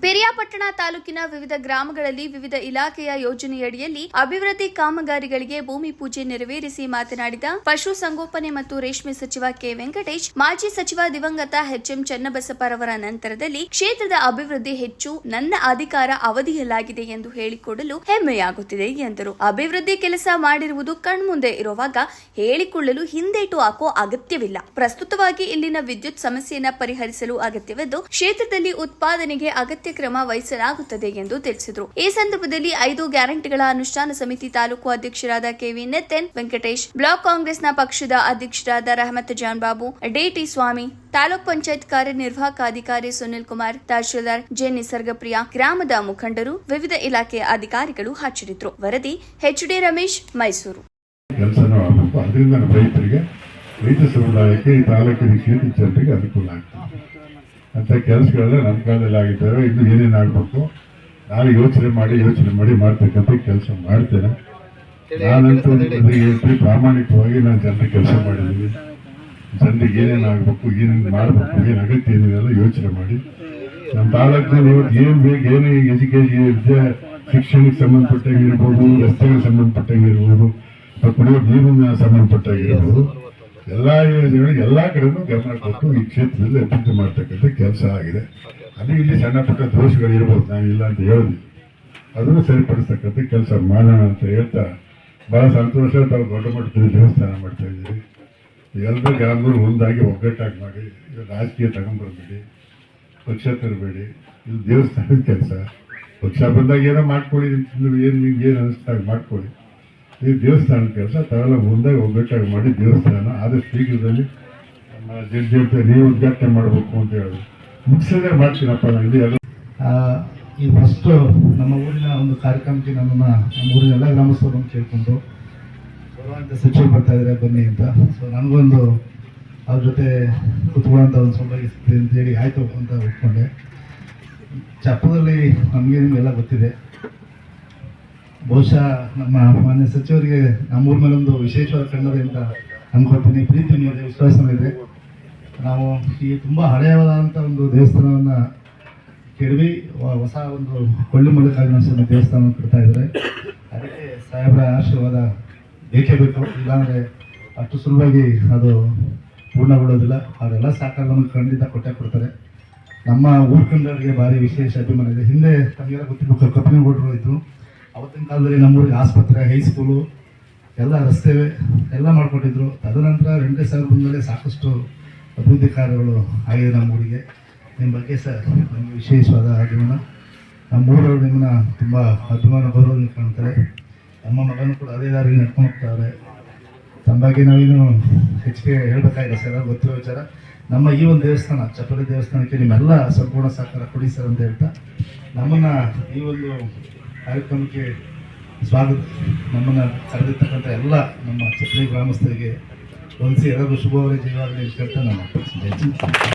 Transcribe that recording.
ಪೆರಿಯಾಪಟ್ಟಣ ತಾಲೂಕಿನ ವಿವಿಧ ಗ್ರಾಮಗಳಲ್ಲಿ ವಿವಿಧ ಇಲಾಖೆಯ ಯೋಜನೆಯಡಿಯಲ್ಲಿ ಅಭಿವೃದ್ಧಿ ಕಾಮಗಾರಿಗಳಿಗೆ ಭೂಮಿ ಪೂಜೆ ನೆರವೇರಿಸಿ ಮಾತನಾಡಿದ ಪಶುಸಂಗೋಪನೆ ಮತ್ತು ರೇಷ್ಮೆ ಸಚಿವ ಕೆ ವೆಂಕಟೇಶ್, ಮಾಜಿ ಸಚಿವ ದಿವಂಗತ ಎಚ್ಎಂ ಚನ್ನಬಸಪ್ಪರವರ ನಂತರದಲ್ಲಿ ಕ್ಷೇತ್ರದ ಅಭಿವೃದ್ಧಿ ಹೆಚ್ಚು ನನ್ನ ಅಧಿಕಾರ ಅವಧಿಯಲ್ಲಾಗಿದೆ ಎಂದು ಹೇಳಿಕೊಳ್ಳಲು ಹೆಮ್ಮೆಯಾಗುತ್ತಿದೆ ಎಂದರು. ಅಭಿವೃದ್ಧಿ ಕೆಲಸ ಮಾಡಿರುವುದು ಕಣ್ಮುಂದೆ ಇರುವಾಗ ಹೇಳಿಕೊಳ್ಳಲು ಹಿಂದೇಟು ಹಾಕೋ ಅಗತ್ಯವಿಲ್ಲ. ಪ್ರಸ್ತುತವಾಗಿ ಇಲ್ಲಿನ ವಿದ್ಯುತ್ ಸಮಸ್ಯೆಯನ್ನು ಪರಿಹರಿಸಲು ಅಗತ್ಯವಿದ್ದು ಕ್ಷೇತ್ರದಲ್ಲಿ ಉತ್ಪಾದನೆಗೆ ಅಗತ್ಯ ಕ್ರಮ ವಹಿಸಲಾಗುತ್ತದೆ ಎಂದು ತಿಳಿಸಿದರು. ಈ ಸಂದರ್ಭದಲ್ಲಿ 5 ಗ್ಯಾರಂಟಿಗಳ ಅನುಷ್ಠಾನ ಸಮಿತಿ ತಾಲೂಕು ಅಧ್ಯಕ್ಷರಾದ ಕೆವಿ ನಿತಿನ್ ವೆಂಕಟೇಶ್, ಬ್ಲಾಕ್ ಕಾಂಗ್ರೆಸ್ನ ಪಕ್ಷದ ಅಧ್ಯಕ್ಷರಾದ ರಹಮತ್ ಜಾನ್ ಬಾಬು, ಡಿಟಿ ಸ್ವಾಮಿ, ತಾಲೂಕ್ ಪಂಚಾಯತ್ ಕಾರ್ಯನಿರ್ವಾಹಕ ಅಧಿಕಾರಿ ಸುನಿಲ್ ಕುಮಾರ್, ತಹಶೀಲ್ದಾರ್ ಜೆ ನಿಸರ್ಗಪ್ರಿಯ, ಗ್ರಾಮದ ಮುಖಂಡರು, ವಿವಿಧ ಇಲಾಖೆಯ ಅಧಿಕಾರಿಗಳು ಹಾಜರಿದ್ದರು. ವರದಿ ಎಚ್ಡಿ ರಮೇಶ್, ಮೈಸೂರು. ರೈತ ಸಮುದಾಯಕ್ಕೆ ಈ ತಾಲೂಕಿನ ಕ್ಷೇತ್ರ ಜನರಿಗೆ ಅನುಕೂಲ ಆಗ್ತದೆ ಅಂತ ಕೆಲಸಗಳೆಲ್ಲ ನಮ್ಮ ಕಾಲದಲ್ಲಿ ಆಗಿದ್ದಾವೆ. ಇನ್ನು ಏನೇನು ಆಗಬೇಕು ನಾನು ಯೋಚನೆ ಮಾಡಿ ಮಾಡ್ತಕ್ಕಂಥ ಕೆಲಸ ಮಾಡ್ತೇನೆ. ನಾನಂತೂ ಹೇಳ್ತೀವಿ, ಪ್ರಾಮಾಣಿಕವಾಗಿ ನಾನು ಜನರಿಗೆ ಕೆಲಸ ಮಾಡಿದ್ದೀನಿ. ಜನರಿಗೆ ಏನೇನು ಆಗಬೇಕು, ಏನೇನು ಮಾಡಬೇಕು, ಏನು ಅಗತ್ಯ ಏನಿದೆಲ್ಲ ಯೋಚನೆ ಮಾಡಿ ನಮ್ಮ ತಾಲೂಕಿನಲ್ಲಿ ಇವತ್ತು ಏನು ಬೇಕು, ಏನು ಎಜುಕೇಶನ್ ಶಿಕ್ಷಣಕ್ಕೆ ಸಂಬಂಧಪಟ್ಟಾಗಿರ್ಬೋದು, ರಸ್ತೆಗೆ ಸಂಬಂಧಪಟ್ಟಾಗಿರ್ಬೋದು, ಕುಡಿಯೋ ನೀರಿನ ಸಂಬಂಧಪಟ್ಟಾಗಿರ್ಬೋದು, ಎಲ್ಲ ಯೋಜನೆಗಳು ಎಲ್ಲ ಕಡೆನೂ ಗಮನ ಕೊಟ್ಟು ಈ ಕ್ಷೇತ್ರದಲ್ಲಿ ಅಭಿವೃದ್ಧಿ ಮಾಡ್ತಕ್ಕಂಥ ಕೆಲಸ ಆಗಿದೆ. ಅದು ಇಲ್ಲಿ ಸಣ್ಣ ಪುಟ್ಟ ದೋಷಗಳು ಇರ್ಬೋದು, ನಾವಿಲ್ಲ ಅಂತ ಹೇಳಿದ್ವಿ, ಅದನ್ನು ಸರಿಪಡಿಸ್ತಕ್ಕಂಥ ಕೆಲಸ ಮಾಡೋಣ ಅಂತ ಹೇಳ್ತಾ ಬಹಳ ಸಂತೋಷ. ತಾವು ದೊಡ್ಡ ಮಟ್ಟದಲ್ಲಿ ದೇವಸ್ಥಾನ ಮಾಡ್ತಾ ಇದ್ದೀವಿ. ಎಲ್ಲರೂ ಗ್ರಾಮಗಳು ಒಂದಾಗಿ ಒಗ್ಗಟ್ಟಾಗಿ ಮಾಡಿ, ರಾಜಕೀಯ ತಗೊಂಡ್ಬರ್ಬೇಡಿ, ಪಕ್ಷ ತರಬೇಡಿ. ಇದು ದೇವಸ್ಥಾನದ ಕೆಲಸ. ಪಕ್ಷ ಬಂದಾಗ ಏನೋ ಮಾಡ್ಕೊಳ್ಳಿ, ಏನು ಅನಿಸ್ದಾಗ ಮಾಡ್ಕೊಳ್ಳಿ. ಈ ದೇವಸ್ಥಾನದ ಕೆಲಸ ತಾವೆಲ್ಲ ಮುಂದಾಗಿ ಒಗ್ಗಟ್ಟಾಗಿ ಮಾಡಿ ದೇವಸ್ಥಾನ ಆದಷ್ಟು ಶೀಘ್ರದಲ್ಲಿ ನಮ್ಮ ಜಡ್ಜಿ ನೀವು ಉದ್ಘಾಟನೆ ಮಾಡಬೇಕು ಅಂತ ಹೇಳೋದು ಮುಗಿಸೋದೇ ಮಾಡ್ತೀನಪ್ಪ. ನಾನು ಎಲ್ಲ ಈ ಫಸ್ಟು ನಮ್ಮ ಊರಿನ ಒಂದು ಕಾರ್ಯಕ್ರಮಕ್ಕೆ ನಮ್ಮ ಊರಿನ ಎಲ್ಲ ಗ್ರಾಮಸ್ಥರು ಕೇಳ್ಕೊಂಡು ಬರುವಂಥ ಸಚಿವರು ಬರ್ತಾ ಇದ್ದಾರೆ ಬನ್ನಿ ಅಂತ. ಸೊ ನನಗೊಂದು ಅವ್ರ ಜೊತೆ ಕುತ್ಕೊಳ್ಳೋಂಥ ಒಂದು ಸೌಭಾಗ್ಯ ಅಂತೇಳಿ ಆಯಿತು ಅಂತ ಒಪ್ಕೊಂಡೆ. ಚಪ್ಪದಲ್ಲಿ ನಮಗೆ ನಿಮಗೆಲ್ಲ ಗೊತ್ತಿದೆ. ಬಹುಶಃ ನಮ್ಮ ಮಾನ್ಯ ಸಚಿವರಿಗೆ ನಮ್ಮೂರ ಮೇಲೊಂದು ವಿಶೇಷವಾದ ಕಣ್ಣದೆ ಅಂತ ಅನ್ಕೊಳ್ತೀನಿ. ಪ್ರೀತಿ ಇದೆ, ವಿಶ್ವಾಸನೂ ಇದೆ. ನಾವು ಈ ತುಂಬ ಹಳೆಯವಾದಂಥ ಒಂದು ದೇವಸ್ಥಾನವನ್ನು ಕೆಡವಿ ಹೊಸ ಒಂದು ಕೊಳ್ಳಿ ಮಲ್ಲಿಕಾರ್ಜುನ ಸ್ವಾಮಿ ದೇವಸ್ಥಾನ ಕಟ್ತಾ ಇದ್ದಾರೆ. ಅದಕ್ಕೆ ಸಾಹೇಬರ ಆಶೀರ್ವಾದ ಬೇಕೇ ಬೇಕು, ಇಲ್ಲಾಂದರೆ ಅಷ್ಟು ಸುಲಭವಾಗಿ ಅದು ಪೂರ್ಣಗೊಳ್ಳೋದಿಲ್ಲ. ಅವರೆಲ್ಲ ಸಹಕಾರವನ್ನು ಖಂಡಿತ ಕೊಟ್ಟೆ ಕೊಡ್ತಾರೆ. ನಮ್ಮ ಊರ್ಕಂಡರಿಗೆ ಭಾರಿ ವಿಶೇಷ ಅಭಿಮಾನ ಇದೆ. ಹಿಂದೆ ತಮಗೆಲ್ಲ ಗೊತ್ತಿದ್ದು ಕಪ್ಪಿನಗೌಡರು ಇದ್ದರು. ಅವತ್ತಿನ ಕಾಲದಲ್ಲಿ ನಮ್ಮೂರಿಗೆ ಆಸ್ಪತ್ರೆ, ಹೈಸ್ಕೂಲು, ಎಲ್ಲ ರಸ್ತೆ ಎಲ್ಲ ಮಾಡಿಕೊಟ್ಟಿದ್ರು. ತದನಂತರ 2000 ಬಂದಮೇಲೆ ಸಾಕಷ್ಟು ಅಭಿವೃದ್ಧಿ ಕಾರ್ಯಗಳು ಆಗಿದೆ ನಮ್ಮೂರಿಗೆ. ನಿಮ್ಮ ಬಗ್ಗೆ ಸರ್ ನಮಗೆ ವಿಶೇಷವಾದ ಅಭಿಮಾನ. ನಮ್ಮೂರವರು ನಿಮ್ಮನ್ನ ತುಂಬ ಅಭಿಮಾನ ಗೌರವದಿಂದ ಕಾಣ್ತಾರೆ. ನಮ್ಮ ಮಗನೂ ಕೂಡ ಅದೇ ದಾರಿಯಲ್ಲಿ ನಡ್ಕೊಂಡು ಹೋಗ್ತಾರೆ. ತಮ್ಮ ಬಗ್ಗೆ ನಾವೇನು ಹೆಚ್ಚಿಗೆ ಹೇಳಬೇಕಾಗಿಲ್ಲ ಸರ್, ಗೊತ್ತಿರೋ ವಿಚಾರ. ನಮ್ಮ ಈ ಒಂದು ದೇವಸ್ಥಾನ, ಚಪ್ಪಲಿ ದೇವಸ್ಥಾನಕ್ಕೆ ನಿಮ್ಮೆಲ್ಲ ಸಂಪೂರ್ಣ ಸಹಕಾರ ಕೊಡಿ ಸರ್ ಅಂತ ಹೇಳ್ತಾ, ನಮ್ಮನ್ನು ಈ ಒಂದು ಕಾರ್ಯಕ್ರಮಕ್ಕೆ ಸ್ವಾಗತ, ನಮ್ಮನ್ನು ಕರೆದಿರ್ತಕ್ಕಂಥ ಎಲ್ಲ ನಮ್ಮ ಚಪ್ಪಲಿ ಗ್ರಾಮಸ್ಥರಿಗೆ ಒಂದ್ಸಿ ಎಲ್ಲರಿಗೂ ಶುಭವಾಗಲಿ, ಜಯವಾಗಲಿ ಅಂತ ಹೇಳ್ತಾ ನಾನು